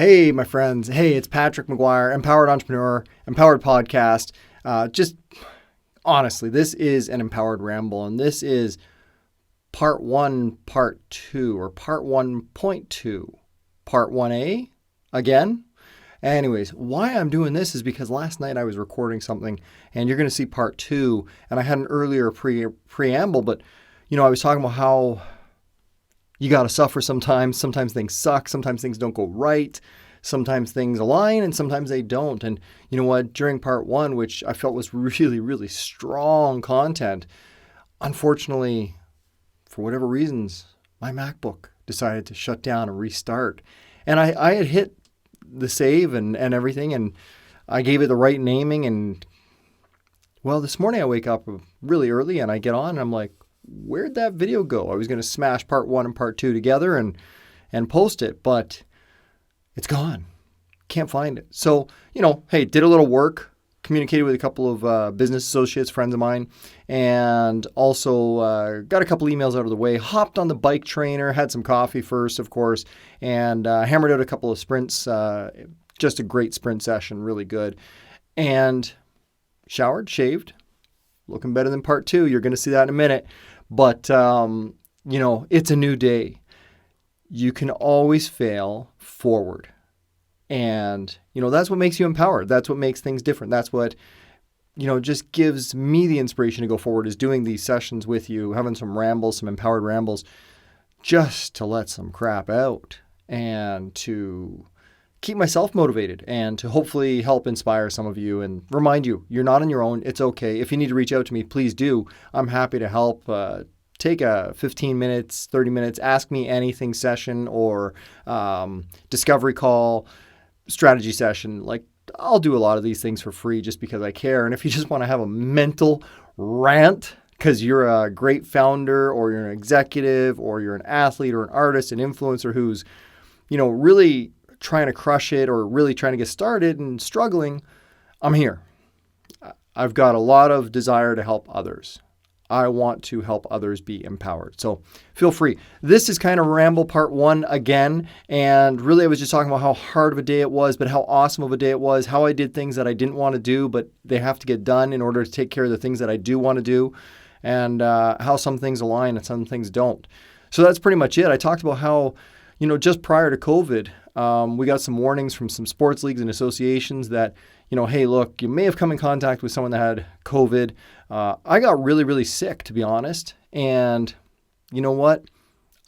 Hey, my friends. Hey, it's Patrick McGuire, Empowered Entrepreneur, Empowered Podcast. Just honestly, this is an Empowered Ramble, and this is part 1, part 2, or part 1.2, part 1A again. Anyways, why I'm doing this is because last night I was recording something, and you're going to see part 2, and I had an earlier preamble, but, I was talking about how you got to suffer sometimes. Sometimes things suck. Sometimes things don't go right. Sometimes things align and sometimes they don't. And you know what? During part 1, which I felt was really, really strong content, unfortunately, for whatever reasons, my MacBook decided to shut down and restart. And I had hit the save and everything, and I gave it the right naming. And well, this morning I wake up really early and I get on and I'm like, where'd that video go? I was going to smash part 1 and part 2 together and post it, but it's gone. Can't find it. So, hey, did a little work, communicated with a couple of business associates, friends of mine, and also got a couple emails out of the way, hopped on the bike trainer, had some coffee first, of course, and hammered out a couple of sprints, just a great sprint session, really good, and showered, shaved, looking better than part 2. You're going to see that in a minute. But, it's a new day. You can always fail forward. And, that's what makes you empowered. That's what makes things different. That's what, just gives me the inspiration to go forward, is doing these sessions with you, having some rambles, some empowered rambles, just to let some crap out and to keep myself motivated and to hopefully help inspire some of you and remind you, you're not on your own. It's okay. If you need to reach out to me, please do. I'm happy to help. Take a 15 minutes, 30 minutes, ask me anything session or discovery call, strategy session. Like, I'll do a lot of these things for free just because I care. And if you just want to have a mental rant because you're a great founder or you're an executive or you're an athlete or an artist, an influencer who's, really trying to crush it or really trying to get started and struggling, I'm here. I've got a lot of desire to help others. I want to help others be empowered. So feel free. This is kind of Ramble part 1 again. And really, I was just talking about how hard of a day it was, but how awesome of a day it was, how I did things that I didn't want to do, but they have to get done in order to take care of the things that I do want to do, and how some things align and some things don't. So that's pretty much it. I talked about how, just prior to COVID, we got some warnings from some sports leagues and associations that, hey, look, you may have come in contact with someone that had COVID. I got really, really sick, to be honest. And you know what?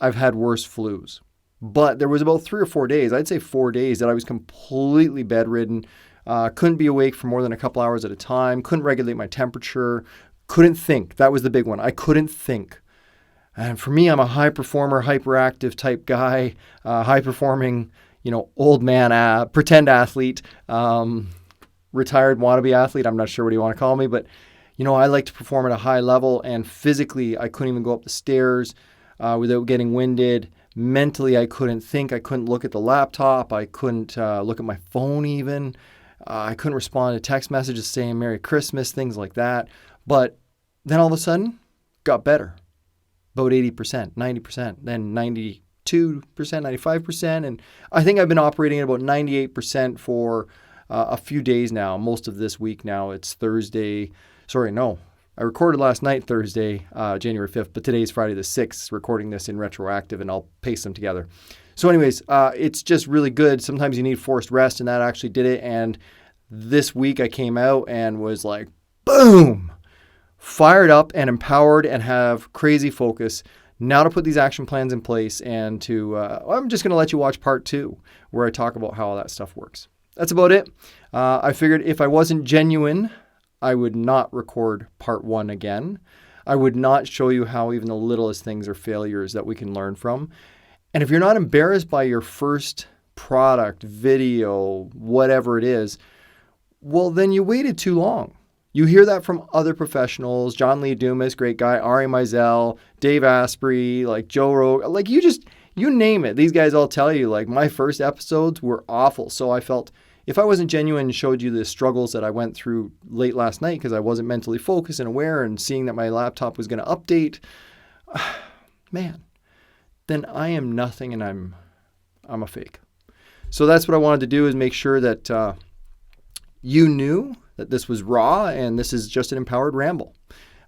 I've had worse flus. But there was about 3 or 4 days, I'd say 4 days, that I was completely bedridden, couldn't be awake for more than a couple hours at a time, couldn't regulate my temperature, couldn't think. That was the big one. I couldn't think. And for me, I'm a high performer, hyperactive type guy, high performing, old man, pretend athlete, retired wannabe athlete. I'm not sure what you want to call me, but, I like to perform at a high level, and physically I couldn't even go up the stairs without getting winded. Mentally, I couldn't think. I couldn't look at the laptop. I couldn't look at my phone even. I couldn't respond to text messages saying Merry Christmas, things like that. But then all of a sudden, got better. About 80%, 90%, then 92%, 95%. And I think I've been operating at about 98% for a few days now, most of this week now. It's Thursday. Sorry, no. I recorded last night, Thursday, January 5th, but today's Friday the 6th, recording this in retroactive, and I'll paste them together. So anyways, it's just really good. Sometimes you need forced rest, and that actually did it. And this week I came out and was like, boom! Fired up and empowered and have crazy focus now to put these action plans in place and to, I'm just going to let you watch part 2 where I talk about how all that stuff works. That's about it. I figured if I wasn't genuine, I would not record part 1 again. I would not show you how even the littlest things are failures that we can learn from. And if you're not embarrassed by your first product, video, whatever it is, well, then you waited too long. You hear that from other professionals, John Lee Dumas, great guy, Ari Meisel, Dave Asprey, like Joe Rogan, like you name it. These guys all tell you, like, my first episodes were awful. So I felt if I wasn't genuine and showed you the struggles that I went through late last night because I wasn't mentally focused and aware and seeing that my laptop was going to update, man, then I am nothing and I'm a fake. So that's what I wanted to do, is make sure that you knew that this was raw and this is just an Empowered Ramble.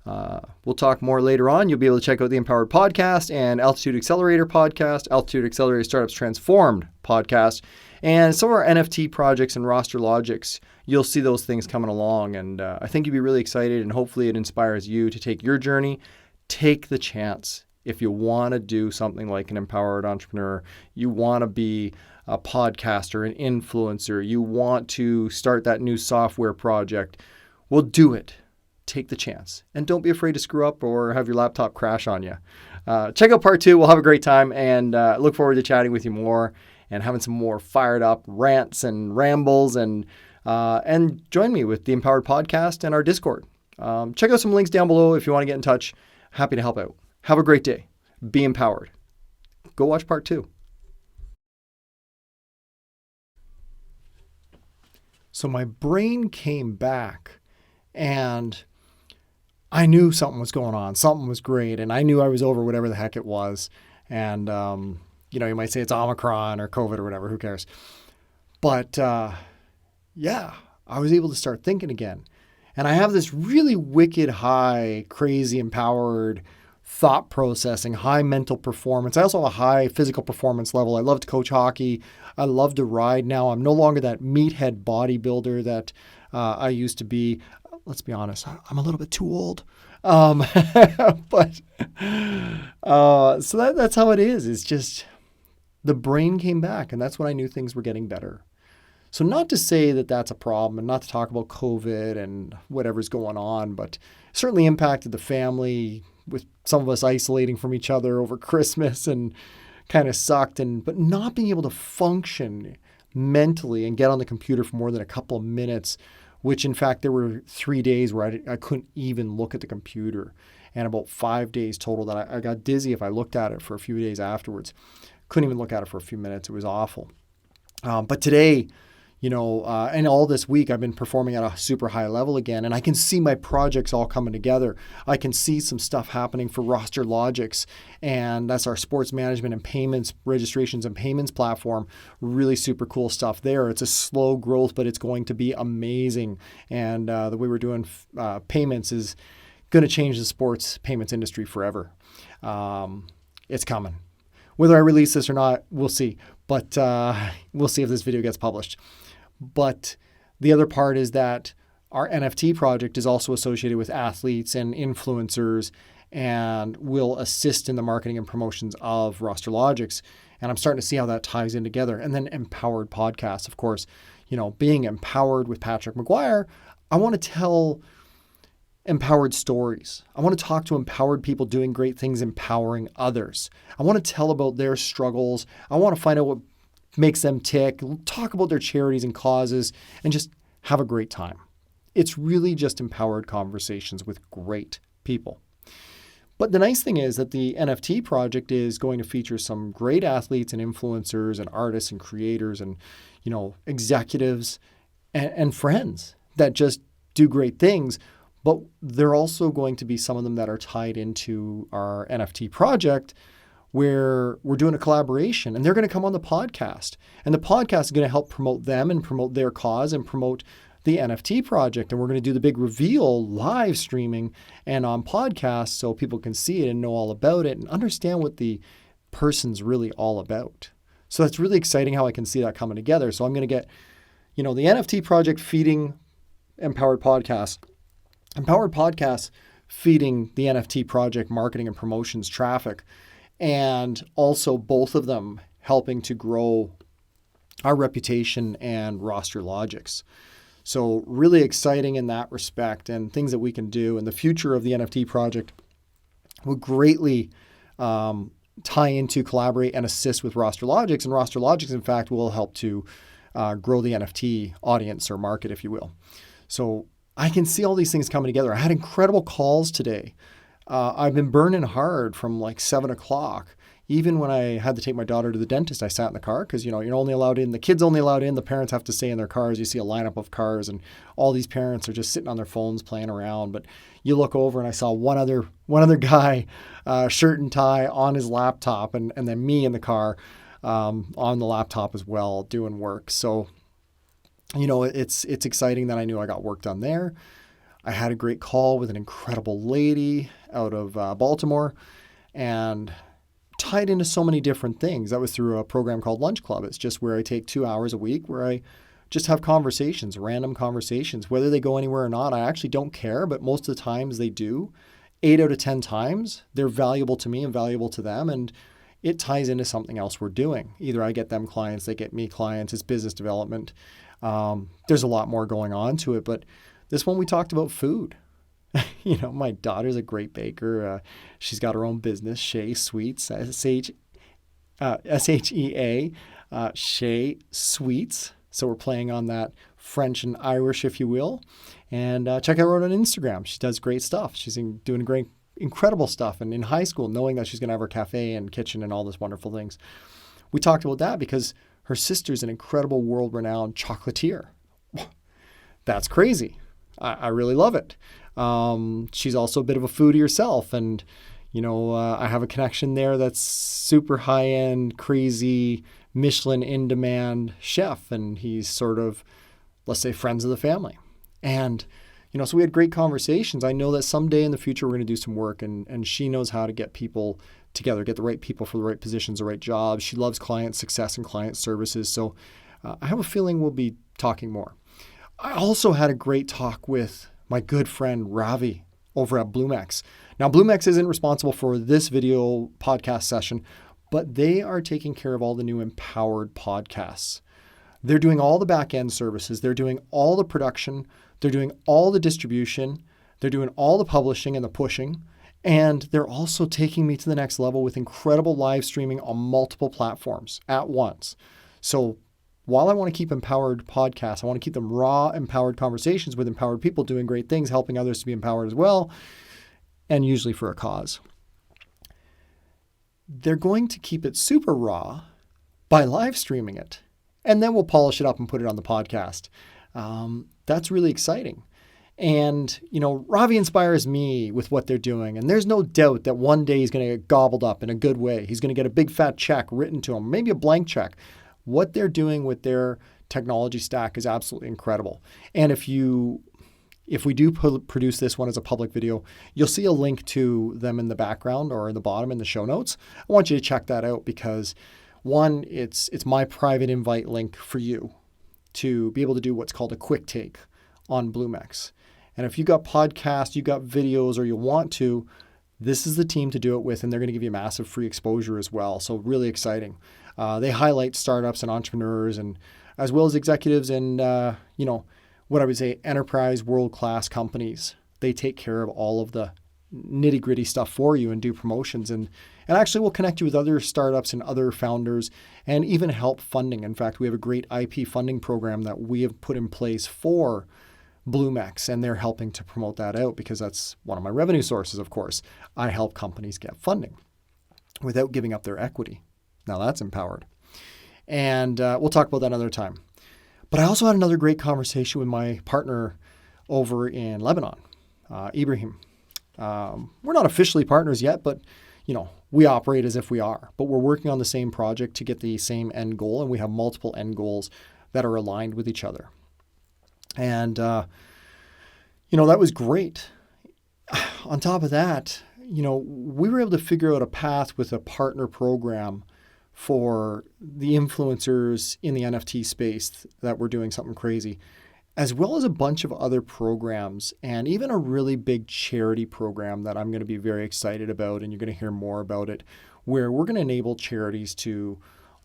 We'll talk more later on. You'll be able to check out the Empowered Podcast and Altitude Accelerator Podcast, Altitude Accelerator Startups Transformed Podcast, and some of our NFT projects and roster logics. You'll see those things coming along, and I think you'll be really excited, and hopefully it inspires you to take your journey. Take the chance. If you want to do something like an empowered entrepreneur, you want to be a podcaster, an influencer, you want to start that new software project, well, do it. Take the chance. And don't be afraid to screw up or have your laptop crash on you. Check out part 2. We'll have a great time, and look forward to chatting with you more and having some more fired up rants and rambles, and join me with the Empowered Podcast and our Discord. Check out some links down below if you want to get in touch. Happy to help out. Have a great day. Be empowered. Go watch part 2. So my brain came back, and I knew something was going on. Something was great. And I knew I was over whatever the heck it was. And, you might say it's Omicron or COVID or whatever, who cares? But, yeah, I was able to start thinking again. And I have this really wicked high, crazy, empowered thought processing, high mental performance. I also have a high physical performance level. I love to coach hockey. I love to ride now. I'm no longer that meathead bodybuilder that I used to be. Let's be honest, I'm a little bit too old. But so that's how it is. It's just the brain came back, and that's when I knew things were getting better. So not to say that that's a problem, and not to talk about COVID and whatever's going on, but certainly impacted the family, with some of us isolating from each other over Christmas, and kind of sucked. But not being able to function mentally and get on the computer for more than a couple of minutes, which in fact there were 3 days where I couldn't even look at the computer, and about 5 days total that I got dizzy if I looked at it for a few days afterwards. Couldn't even look at it for a few minutes. It was awful. But today, and all this week I've been performing at a super high level again, and I can see my projects all coming together. I can see some stuff happening for Roster Logics, and that's our sports management and payments, registrations and payments platform. Really super cool stuff there. It's a slow growth, but it's going to be amazing. And the way we're doing payments is going to change the sports payments industry forever. It's coming. Whether I release this or not, we'll see. But we'll see if this video gets published. But the other part is that our NFT project is also associated with athletes and influencers, and will assist in the marketing and promotions of Roster Logics. And I'm starting to see how that ties in together. And then Empowered Podcasts, of course, being empowered with Patrick McGuire, I want to tell empowered stories. I want to talk to empowered people doing great things, empowering others. I want to tell about their struggles. I want to find out what makes them tick, talk about their charities and causes, and just have a great time. It's really just empowered conversations with great people. But the nice thing is that the NFT project is going to feature some great athletes and influencers and artists and creators and, executives and friends that just do great things. But there are also going to be some of them that are tied into our NFT project, where we're doing a collaboration, and they're going to come on the podcast. And the podcast is going to help promote them and promote their cause and promote the NFT project. And we're going to do the big reveal live streaming and on podcasts, so people can see it and know all about it and understand what the person's really all about. So that's really exciting how I can see that coming together. So I'm going to get, the NFT project feeding Empowered Podcasts feeding the NFT project marketing and promotions traffic, and also both of them helping to grow our reputation and Roster Logics. So really exciting in that respect, and things that we can do. And the future of the NFT project will greatly tie into, collaborate, and assist with Roster Logics. And Roster Logics, in fact, will help to grow the NFT audience or market, if you will. So I can see all these things coming together. I had incredible calls today. I've been burning hard from like 7 o'clock. Even when I had to take my daughter to the dentist, I sat in the car because, you're only allowed in, the kids only allowed in, the parents have to stay in their cars. You see a lineup of cars, and all these parents are just sitting on their phones playing around. But you look over and I saw one other guy, shirt and tie on his laptop, and then me in the car. on the laptop as well, doing work. So, it's exciting that I knew I got work done there. I had a great call with an incredible lady out of Baltimore, and tied into so many different things. That was through a program called Lunch Club. It's just where I take 2 hours a week where I just have conversations, random conversations. Whether they go anywhere or not, I actually don't care, but most of the times they do. 8 out of 10 times, they're valuable to me and valuable to them, and it ties into something else we're doing. Either I get them clients, they get me clients, it's business development. There's a lot more going on to it, but this one we talked about food. My daughter's a great baker. She's got her own business, Shea Sweets, S-H-E-A, Shea Sweets. So we're playing on that French and Irish, if you will. And check her out on Instagram. She does great stuff. She's doing great, incredible stuff. And in high school, knowing that she's going to have her cafe and kitchen and all this wonderful things. We talked about that because her sister's an incredible world-renowned chocolatier. That's crazy. I really love it. She's also a bit of a foodie herself. And, I have a connection there that's super high-end, crazy, Michelin in-demand chef. And he's sort of, let's say, friends of the family. And, so we had great conversations. I know that someday in the future, we're going to do some work, and she knows how to get people together, get the right people for the right positions, the right jobs. She loves client success and client services. So I have a feeling we'll be talking more. I also had a great talk with my good friend Ravi over at Blumex. Now, Blumex isn't responsible for this video podcast session, but they are taking care of all the new Empowered podcasts. They're doing all the back-end services. They're doing all the production. They're doing all the distribution. They're doing all the publishing and the pushing. And they're also taking me to the next level with incredible live streaming on multiple platforms at once. So while I want to keep empowered podcasts, I want to keep them raw, empowered conversations with empowered people doing great things, helping others to be empowered as well, and usually for a cause. They're going to keep it super raw by live streaming it, and then we'll polish it up and put it on the podcast. That's really exciting. And, Ravi inspires me with what they're doing. And there's no doubt that one day he's going to get gobbled up in a good way. He's going to get a big fat check written to him, maybe a blank check. What they're doing with their technology stack is absolutely incredible. And if we do produce this one as a public video, you'll see a link to them in the background or in the bottom in the show notes. I want you to check that out because, one, it's my private invite link for you to be able to do what's called a quick take on Blumex. And if you got podcasts, you got videos, or you want to, this is the team to do it with, and they're going to give you massive free exposure as well. So really exciting. They highlight startups and entrepreneurs, and as well as executives and what I would say enterprise world-class companies. They take care of all of the nitty-gritty stuff for you and do promotions, and actually will connect you with other startups and other founders and even help funding. In fact, we have a great IP funding program that we have put in place for Blumex, and they're helping to promote that out because that's one of my revenue sources, of course. I help companies get funding without giving up their equity. Now that's empowered. And we'll talk about that another time. But I also had another great conversation with my partner over in Lebanon, Ibrahim. We're not officially partners yet, but we operate as if we are. But we're working on the same project to get the same end goal, and we have multiple end goals that are aligned with each other. And, that was great. On top of that, we were able to figure out a path with a partner program for the influencers in the NFT space that were doing something crazy, as well as a bunch of other programs and even a really big charity program that I'm going to be very excited about, and you're going to hear more about it, where we're going to enable charities to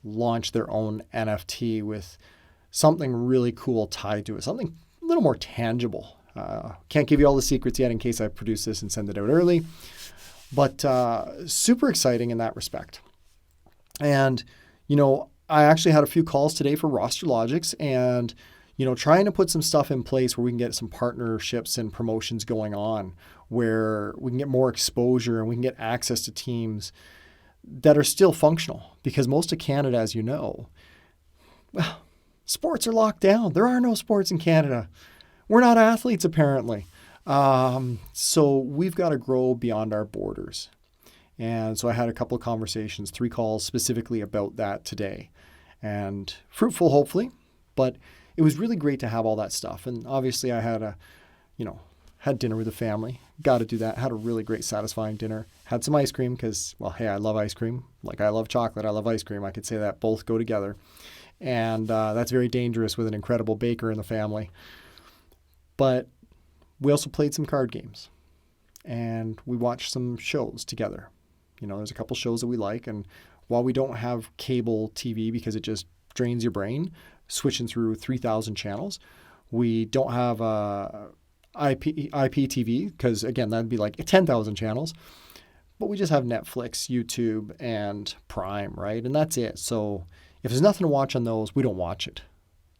launch their own NFT with something really cool tied to it, something a little more tangible. Can't give you all the secrets yet in case I produce this and send it out early, but super exciting in that respect. And, I actually had a few calls today for Roster Logics and, trying to put some stuff in place where we can get some partnerships and promotions going on, where we can get more exposure and we can get access to teams that are still functional. Because most of Canada, as you know, well, sports are locked down. There are no sports in Canada. We're not athletes, apparently. So we've got to grow beyond our borders. And so I had a couple of conversations, 3 calls specifically about that today, and fruitful, hopefully. But it was really great to have all that stuff. And obviously I had had dinner with the family. Got to do that. Had a really great, satisfying dinner. Had some ice cream because, well, hey, I love ice cream. Like I love chocolate, I love ice cream. I could say that both go together. And that's very dangerous with an incredible baker in the family. But we also played some card games. And we watched some shows together. There's a couple shows that we like. And while we don't have cable TV because it just drains your brain, switching through 3,000 channels, we don't have IPTV because, again, that'd be like 10,000 channels. But we just have Netflix, YouTube, and Prime, right? And that's it. So if there's nothing to watch on those, we don't watch it.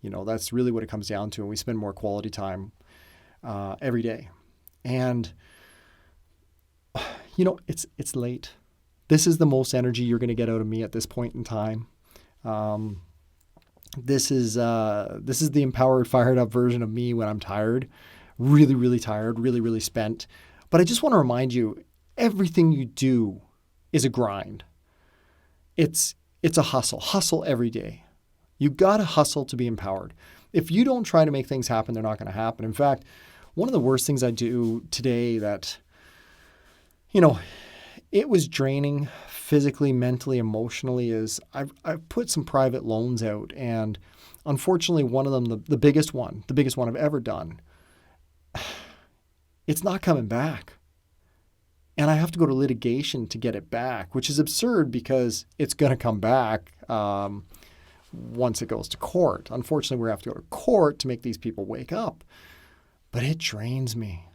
That's really what it comes down to. And we spend more quality time every day. And, it's late. This is the most energy you're going to get out of me at this point in time. This is the empowered, fired up version of me when I'm tired, really, really tired, really, really spent. But I just want to remind you, everything you do is a grind. It's a hustle every day. You got to hustle to be empowered. If you don't try to make things happen, they're not going to happen. In fact, one of the worst things I do today that, it was draining physically, mentally, emotionally is I've put some private loans out. And unfortunately, one of them, the biggest one I've ever done, it's not coming back. And I have to go to litigation to get it back, which is absurd because it's going to come back once it goes to court. Unfortunately, we have to go to court to make these people wake up. But it drains me.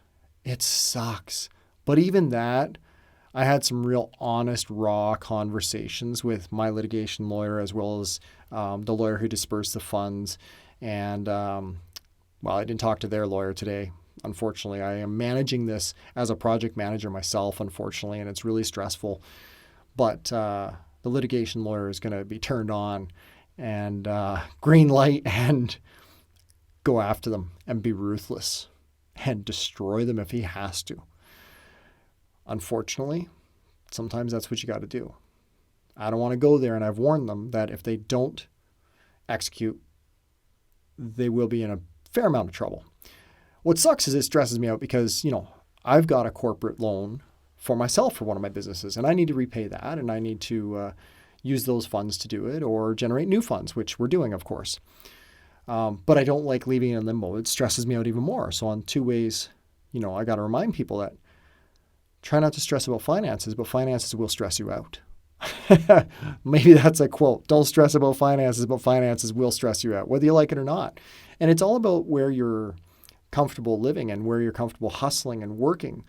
It sucks. But even that, I had some real honest, raw conversations with my litigation lawyer as well as the lawyer who dispersed the funds. And, I didn't talk to their lawyer today. Unfortunately, I am managing this as a project manager myself, unfortunately, and it's really stressful. But the litigation lawyer is going to be turned on and green light and go after them and be ruthless and destroy them if he has to. Unfortunately, sometimes that's what you got to do. I don't want to go there, and I've warned them that if they don't execute, they will be in a fair amount of trouble. What sucks is it stresses me out because, I've got a corporate loan for myself for one of my businesses, and I need to repay that, and I need to use those funds to do it or generate new funds, which we're doing, of course. But I don't like leaving it in limbo. It stresses me out even more. So on 2 ways, I got to remind people that try not to stress about finances, but finances will stress you out. Maybe that's a quote. Don't stress about finances, but finances will stress you out, whether you like it or not. And it's all about where you're comfortable living and where you're comfortable hustling and working.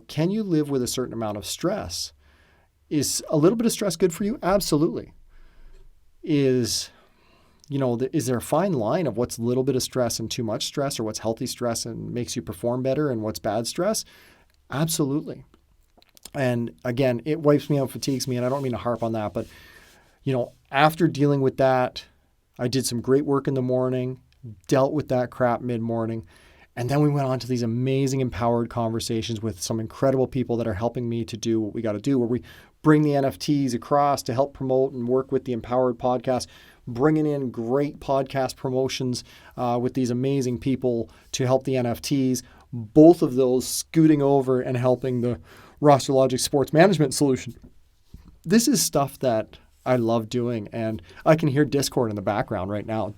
Can you live with a certain amount of stress? Is a little bit of stress good for you? Absolutely. Is there a fine line of what's a little bit of stress and too much stress, or what's healthy stress and makes you perform better and what's bad stress? Absolutely. And again, it wipes me out, fatigues me, and I don't mean to harp on that, but after dealing with that, I did some great work in the morning, dealt with that crap mid-morning, and then we went on to these amazing empowered conversations with some incredible people that are helping me to do what we got to do, where we bring the NFTs across to help promote and work with the Empowered podcast, bringing in great podcast promotions with these amazing people to help the NFTs, both of those scooting over and helping the Roster Logic sports management solution. This is stuff that I love doing, and I can hear Discord in the background right now.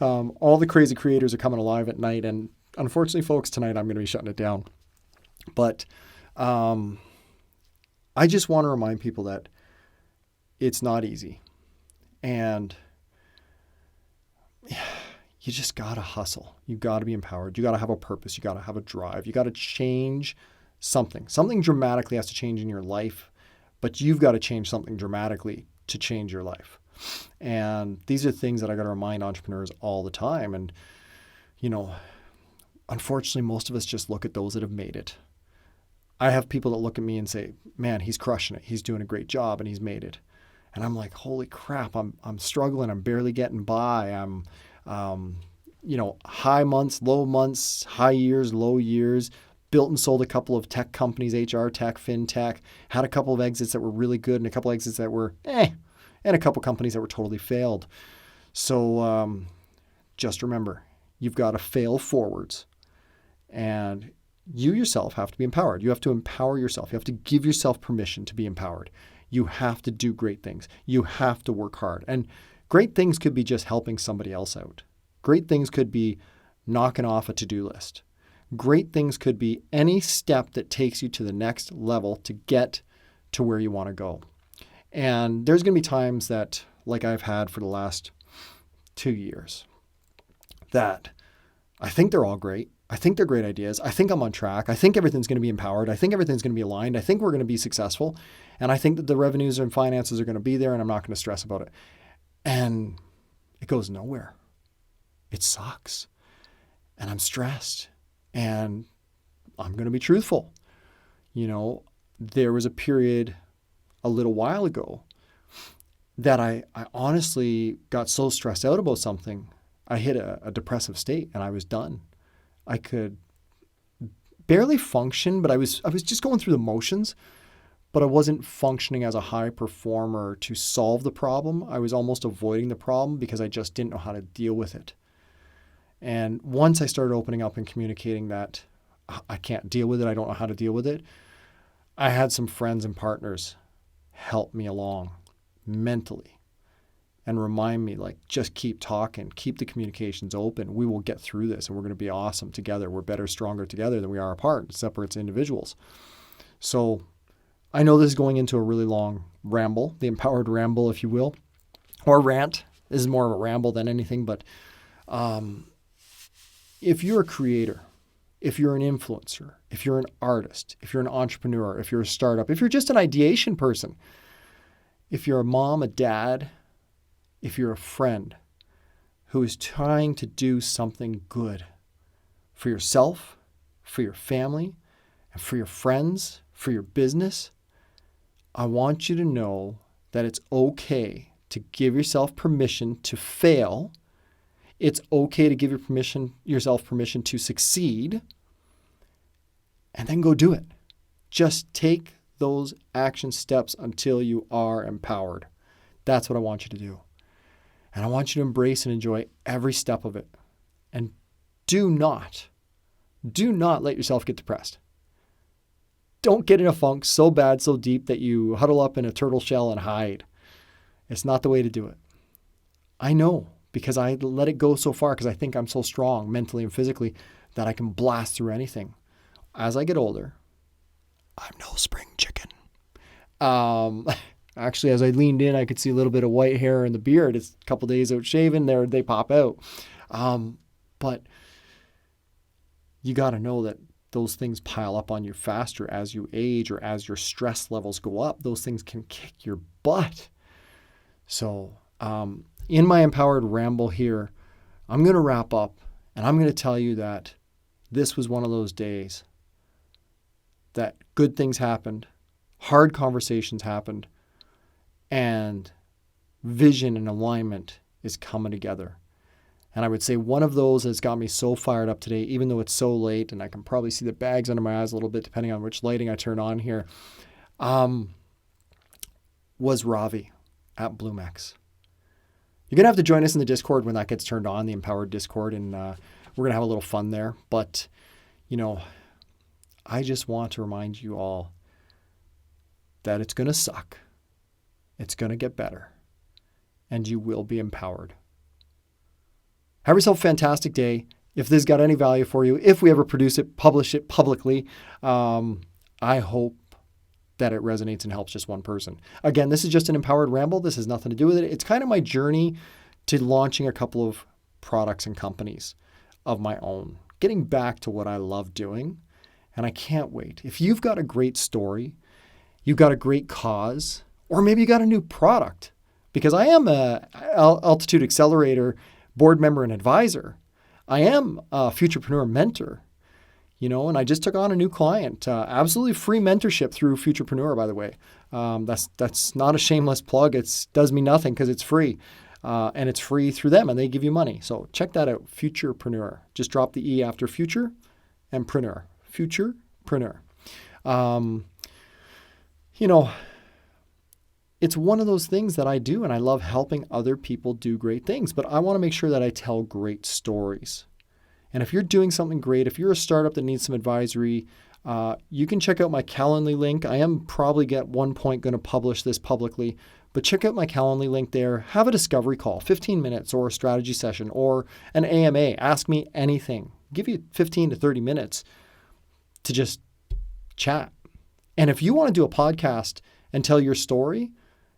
All the crazy creators are coming alive at night, and unfortunately, folks, tonight I'm going to be shutting it down. But I just want to remind people that it's not easy, and you just got to hustle. You got to be empowered. You got to have a purpose. You got to have a drive. You got to change something. Something dramatically has to change in your life, but you've got to change something dramatically to change your life. And these are things that I got to remind entrepreneurs all the time. And, unfortunately, most of us just look at those that have made it. I have people that look at me and say, man, he's crushing it. He's doing a great job and he's made it. And I'm like, holy crap, I'm struggling. I'm barely getting by. I'm, high months, low months, high years, low years, built and sold a couple of tech companies, HR tech, fintech, had a couple of exits that were really good and a couple of exits that were and a couple companies that were totally failed. So just remember, you've got to fail forwards, and you yourself have to be empowered. You have to empower yourself. You have to give yourself permission to be empowered. You have to do great things. You have to work hard. And great things could be just helping somebody else out. Great things could be knocking off a to-do list. Great things could be any step that takes you to the next level to get to where you want to go. And there's going to be times that, like I've had for the last 2 years, that I think they're all great. I think they're great ideas. I think I'm on track. I think everything's going to be empowered. I think everything's going to be aligned. I think we're going to be successful. And I think that the revenues and finances are going to be there, and I'm not going to stress about it. And it goes nowhere. It sucks. And I'm stressed. And I'm going to be truthful. There was a period a little while ago that I honestly got so stressed out about something, I hit a depressive state and I was done. I could barely function, but I was just going through the motions, but I wasn't functioning as a high performer to solve the problem. I was almost avoiding the problem because I just didn't know how to deal with it. And once I started opening up and communicating that I can't deal with it, I don't know how to deal with it, I had some friends and partners help me along mentally and remind me, just keep talking, keep the communications open. We will get through this and we're going to be awesome together. We're better, stronger together than we are apart, separate individuals. So I know this is going into a really long ramble, the empowered ramble, if you will, or rant. This is more of a ramble than anything, but if you're a creator, if you're an influencer, if you're an artist, if you're an entrepreneur, if you're a startup, if you're just an ideation person, if you're a mom, a dad, if you're a friend who is trying to do something good for yourself, for your family, and for your friends, for your business, I want you to know that it's okay to give yourself permission to fail. It's okay to give yourself permission to succeed, and then go do it. Just take those action steps until you are empowered. That's what I want you to do. And I want you to embrace and enjoy every step of it. And do not let yourself get depressed. Don't get in a funk so bad, so deep that you huddle up in a turtle shell and hide. It's not the way to do it. I know, because I let it go so far because I think I'm so strong mentally and physically that I can blast through anything. As I get older, I'm no spring chicken. Actually, as I leaned in, I could see a little bit of white hair in the beard. It's a couple days out shaven, they pop out. But you got to know that those things pile up on you faster as you age or as your stress levels go up. Those things can kick your butt. So in my empowered ramble here, I'm going to wrap up and I'm going to tell you that this was one of those days that good things happened, hard conversations happened, and vision and alignment is coming together. And I would say one of those that's got me so fired up today, even though it's so late and I can probably see the bags under my eyes a little bit depending on which lighting I turn on here, was Ravi at BloomX. You're going to have to join us in the Discord when that gets turned on, the Empowered Discord, and we're going to have a little fun there. But, I just want to remind you all that it's going to suck. It's going to get better. And you will be empowered. Have yourself a fantastic day. If this got any value for you, if we ever produce it, publish it publicly, I hope that it resonates and helps just one person. Again, this is just an empowered ramble. This has nothing to do with it. It's kind of my journey to launching a couple of products and companies of my own, getting back to what I love doing. And I can't wait. If you've got a great story, you've got a great cause, or maybe you got a new product, because I am a Altitude Accelerator board member and advisor. I am a Futurepreneur mentor, and I just took on a new client, absolutely free mentorship through Futurepreneur, by the way. That's not a shameless plug. It does me nothing because it's free. And it's free through them and they give you money. So check that out, Futurepreneur. Just drop the E after future and preneur. futurepreneur. You know, it's one of those things that I do, and I love helping other people do great things, but I want to make sure that I tell great stories. And if you're doing something great, if you're a startup that needs some advisory, you can check out my Calendly link. I am probably at one point going to publish this publicly, but check out my Calendly link there. Have a discovery call, 15 minutes, or a strategy session, or an AMA. Ask me anything. Give you 15 to 30 minutes to just chat. And if you want to do a podcast and tell your story,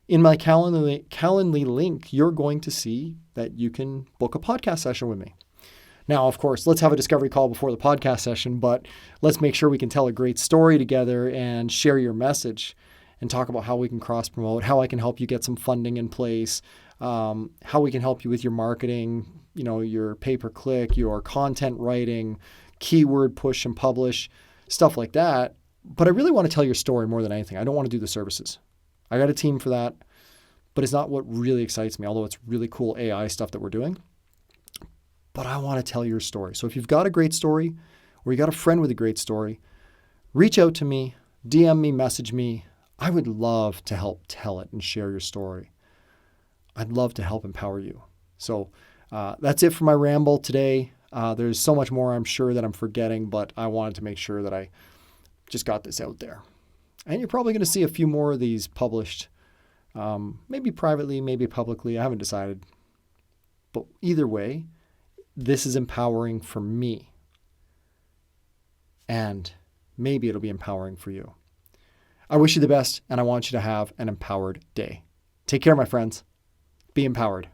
in my Calendly link, you're going to see that you can book a podcast session with me. Now, of course, let's have a discovery call before the podcast session, but let's make sure we can tell a great story together and share your message and talk about how we can cross-promote, how I can help you get some funding in place, how we can help you with your marketing, your pay-per-click, your content writing, keyword push and publish, stuff like that. But I really want to tell your story more than anything. I don't want to do the services. I got a team for that, but it's not what really excites me, although it's really cool AI stuff that we're doing. But I want to tell your story. So if you've got a great story or you got a friend with a great story, reach out to me, DM me, message me. I would love to help tell it and share your story. I'd love to help empower you. So that's it for my ramble today. There's so much more I'm sure that I'm forgetting, but I wanted to make sure that I just got this out there. And you're probably going to see a few more of these published, maybe privately, maybe publicly. I haven't decided. But either way, this is empowering for me. And maybe it'll be empowering for you. I wish you the best, and I want you to have an empowered day. Take care, my friends. Be empowered.